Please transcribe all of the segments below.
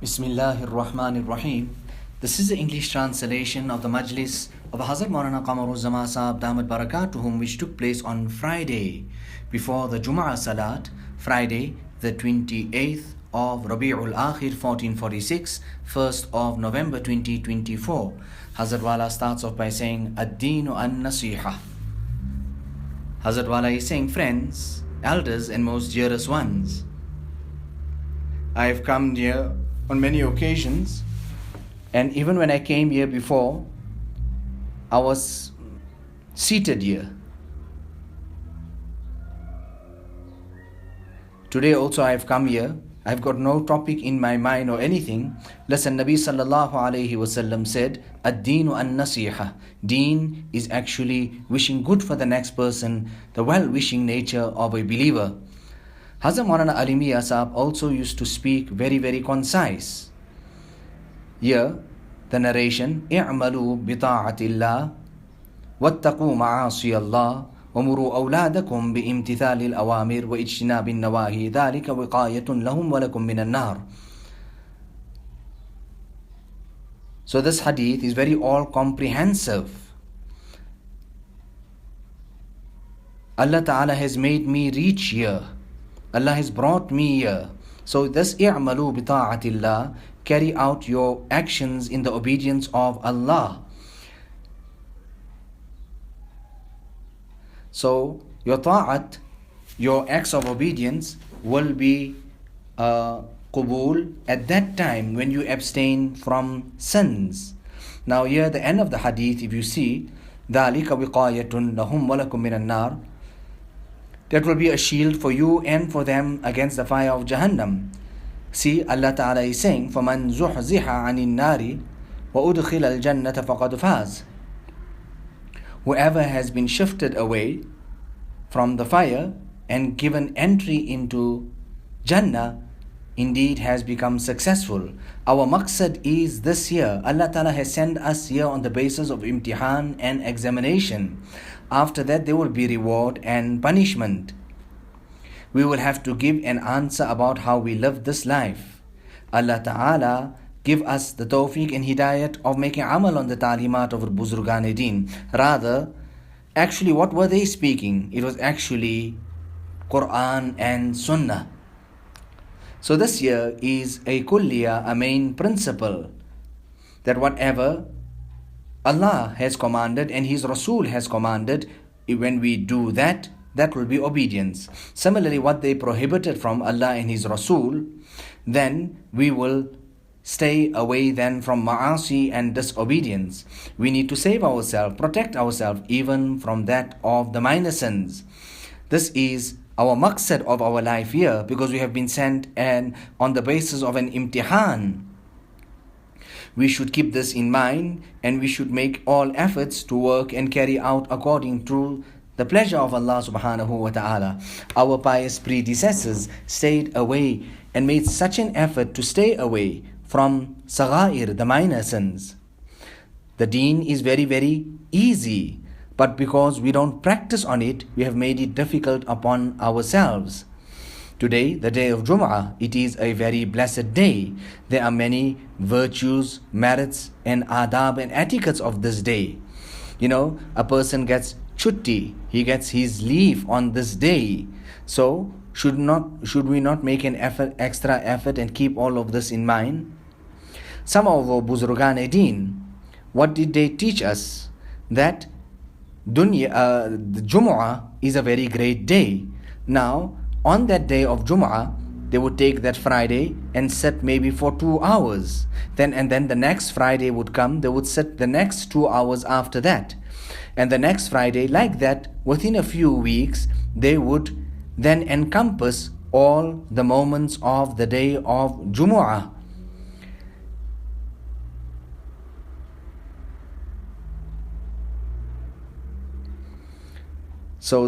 Bismillahir-Rahmanir-Rahim. This is the English translation of the Majlis of Hazrath Maulana Mohammadqamaruzzamansaheb, which took place on Friday before the Jumu'ah Salat, Friday the 28th of Rabi'ul Akhir 1446, 1st of November 2024. Hazrat Wala starts off by saying, Ad-Deenu an-Nasiha. Hazrat Wala is saying, friends, elders and most dearest ones, I have come here on many occasions, and even when I came here before, I was seated here. Today also I have come here. I have got no topic in my mind or anything. Listen, Nabi sallallahu alayhi wasallam said, Ad-Deenu an-Nasiha. Deen is actually wishing good for the next person, the well-wishing nature of a believer. Hazrat Maulana Alimiya Sahab also used to speak very, very concise. Here, the narration, اعملوا بطاعة الله واتقوا معاصي الله ومروا أولادكم بامتثال الأوامر واجتناب النواهي ذلك وقاية لهم ولكم من النار. So this hadith is very all-comprehensive. Allah Ta'ala has made me reach here. Allah has brought me here. So this i'malu bi ta'atillah, carry out your actions in the obedience of Allah. So your ta'at, your acts of obedience will be qubul at that time when you abstain from sins. Now here the end of the hadith, if you see, ذَلِكَ وِقَايَةٌ لَهُمْ وَلَكُمْ مِنَ النَّارِ, that will be a shield for you and for them against the fire of Jahannam. See, Allah Ta'ala is saying, فَمَنْ زُحْزِحَ عَنِ النَّارِ وَأُدْخِلَ الْجَنَّةَ فَقَدْ فَازَ. Whoever has been shifted away from the fire and given entry into Jannah, indeed has become successful. Our maqsad is this year. Allah Ta'ala has sent us here on the basis of imtihan and examination. After that there will be reward and punishment. We will have to give an answer about how we live this life. Allah Ta'ala give us the tawfiq and hidayat of making amal on the talimat of Buzurgan Deen. Rather, actually what were they speaking? It was actually Quran and Sunnah. So this year is a kulliya, a main principle, that whatever Allah has commanded and His Rasul has commanded, when we do that, that will be obedience. Similarly, what they prohibited from Allah and His Rasul, then we will stay away then from ma'asi and disobedience. We need to save ourselves, protect ourselves even from that of the minor sins. This is our maqsad of our life here, because we have been sent and on the basis of an imtihan. We should keep this in mind, and we should make all efforts to work and carry out according to the pleasure of Allah subhanahu wa ta'ala. Our pious predecessors stayed away and made such an effort to stay away from saghair, the minor sins. The deen is very, very easy, but because we don't practice on it, we have made it difficult upon ourselves. Today, the day of Jumu'ah, it is a very blessed day. There are many virtues, merits and adab and etiquettes of this day. You know, a person gets chutti, he gets his leave on this day. So, should we not make an extra effort and keep all of this in mind? Some of our Buzurgan Deen, what did they teach us? That the Jumu'ah is a very great day. Now, on that day of Jumu'ah, they would take that Friday and sit maybe for 2 hours. Then the next Friday would come, they would sit the next 2 hours after that. And the next Friday, like that, within a few weeks, they would then encompass all the moments of the day of Jumu'ah. So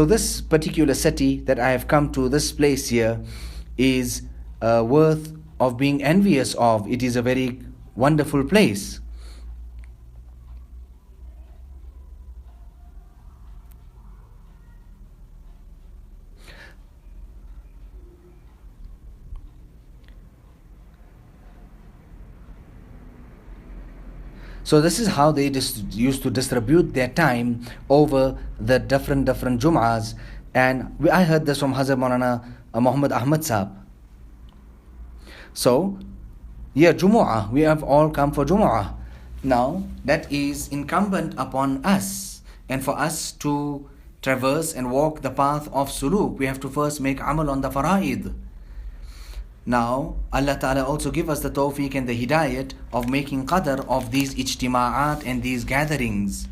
this particular city that I have come to, this place here, is worth of being envious of. It is a very wonderful place. So this is how they used to distribute their time over the different Jumu'ahs. And I heard this from Hazrat Maulana Mohammadqamaruzzamansaheb. So, yeah, Jumu'ah, we have all come for Jumu'ah. Now, that is incumbent upon us. And for us to traverse and walk the path of suluk, we have to first make amal on the fara'id. Now, Allah Ta'ala also give us the tawfiq and the hidayat of making qadr of these ijtima'at and these gatherings.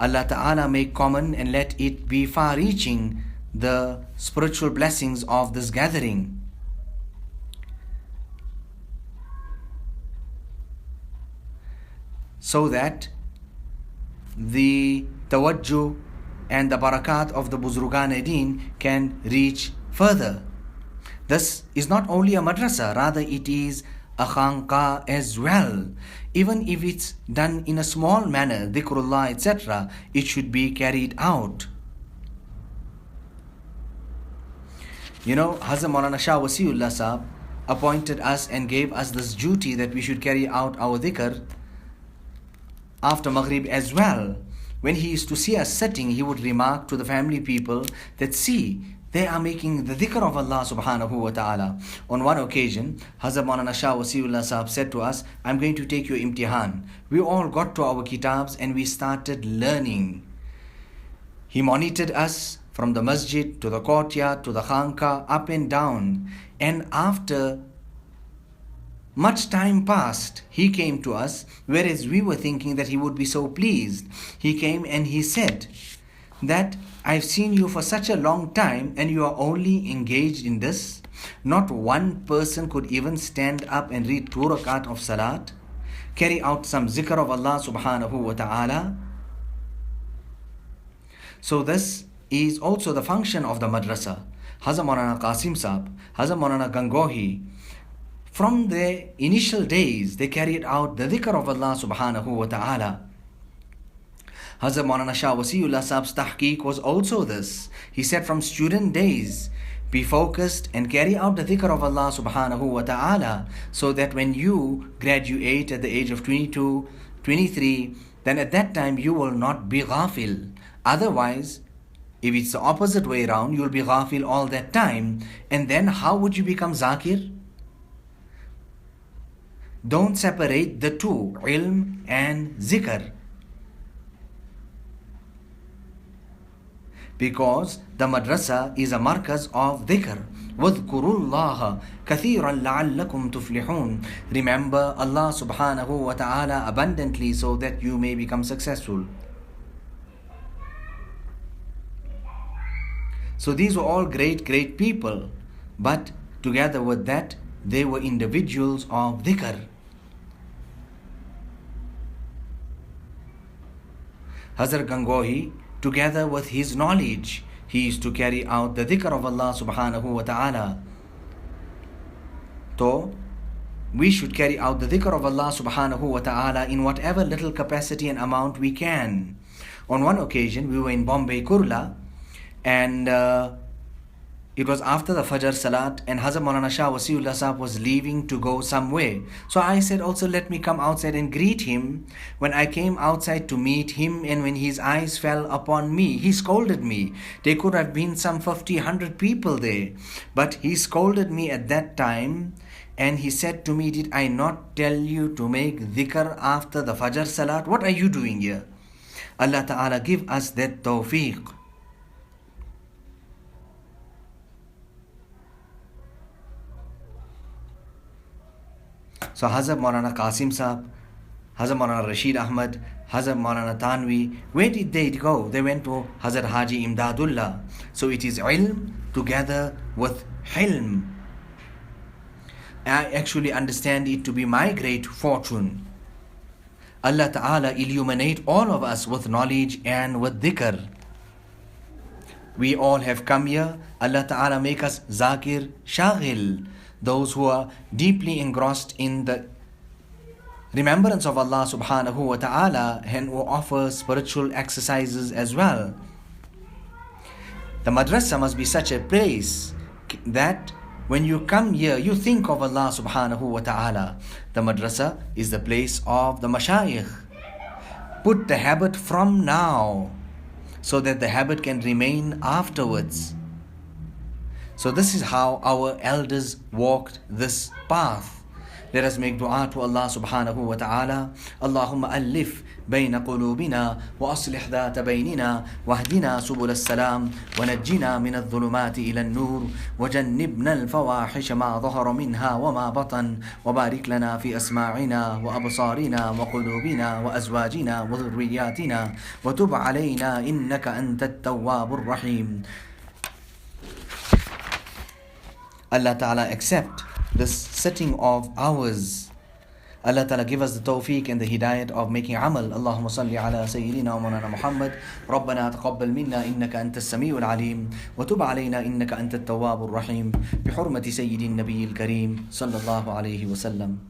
Allah Ta'ala make common and let it be far-reaching the spiritual blessings of this gathering. So that the tawajjuh and the barakat of the Buzrugan-e-Deen can reach further. This is not only a madrasa, rather it is a khanqa as well. Even if it's done in a small manner, dhikrullah, etc., it should be carried out. You know, Hazrat Maulana Shah Wasiullah Sahab appointed us and gave us this duty that we should carry out our dhikr after Maghrib as well. When he used to see us sitting, he would remark to the family people that, see, they are making the dhikr of Allah subhanahu wa ta'ala. On one occasion, Hazrat Maulana Shah Wasiullah Sahab said to us, I'm going to take your imtihan. We all got to our kitabs and we started learning. He monitored us from the masjid to the courtyard to the khanqa, up and down. And after much time passed, he came to us, whereas we were thinking that he would be so pleased. He came and he said that I've seen you for such a long time and you are only engaged in this. Not one person could even stand up and read 2 rakat of salat, carry out some zikr of Allah subhanahu wa ta'ala. So this is also the function of the madrasa. Hazrat Maulana Qasim Sahab, Hazrat Maulana Gangohi, from their initial days, they carried out the dhikr of Allah subhanahu wa ta'ala. Hazrat Maulana Shah Wasiullah Sahab's tahqiq was also this. He said from student days, be focused and carry out the dhikr of Allah subhanahu wa ta'ala, so that when you graduate at the age of 22, 23, then at that time you will not be ghafil. Otherwise, if it's the opposite way around, you will be ghafil all that time. And then how would you become zakir? Don't separate the two, ilm and zikr. Because the madrasa is a markaz of dhikr. وَاذْكُرُوا اللَّهَ كَثِيرًا لَعَلَّكُمْ تُفْلِحُونَ. Remember Allah subhanahu wa ta'ala abundantly so that you may become successful. So these were all great people. But together with that, they were individuals of dhikr. Hazrat Gangohi, together with his knowledge, he used to carry out the dhikr of Allah subhanahu wa ta'ala. So, we should carry out the dhikr of Allah subhanahu wa ta'ala in whatever little capacity and amount we can. On one occasion, we were in Bombay, Kurla, and it was after the Fajr Salat, and Hazrat Maulana Shah Wasiullah Sahab was leaving to go somewhere. So I said also, let me come outside and greet him. When I came outside to meet him, and when his eyes fell upon me, he scolded me. There could have been some 50, 100 people there. But he scolded me at that time, and he said to me, did I not tell you to make dhikr after the Fajr Salat? What are you doing here? Allah Ta'ala give us that tawfiq. So Hazrat Maulana Qasim Sahab, Hazrat Maulana Rashid Ahmad, Hazrat Maulana Tanvi, where did they go? They went to Hazrat Haji Imdadullah. So it is ilm together with hilm. I actually understand it to be my great fortune. Allah Ta'ala illuminate all of us with knowledge and with dhikr. We all have come here. Allah Ta'ala make us zakir shaghil. Those who are deeply engrossed in the remembrance of Allah subhanahu wa ta'ala and who offer spiritual exercises as well. The madrasa must be such a place that when you come here, you think of Allah subhanahu wa ta'ala. The madrasa is the place of the mashayikh. Put the habit from now, so that the habit can remain afterwards. So this is how our elders walked this path. Let us make dua to Allah subhanahu wa ta'ala. Allahumma alif bayna qulubina wa aslih dhata baynina wahdina subul as-salam wa najjina min adh-dhulumati ila an-nur wa jannibna al-fawahisha ma dhahara minha wa ma batan wa barik lana fi asma'ina wa absarina wa qulubina wa azwajina wa dhurriyyatina wa tub alayna innaka antat tawwabur rahim. Allah Ta'ala accept this sitting of ours. Allah Ta'ala give us the tawfiq and the hidayat of making amal. Allahumma salli ala Sayyidina wa Maulana Muhammad. Rabbana taqabbal minna innaka antas sami'ul alim wa tub alayna innaka antat tawwabur rahim. Bi hurmati Sayyidin Nabiyil Kareem sallallahu alayhi wa sallam.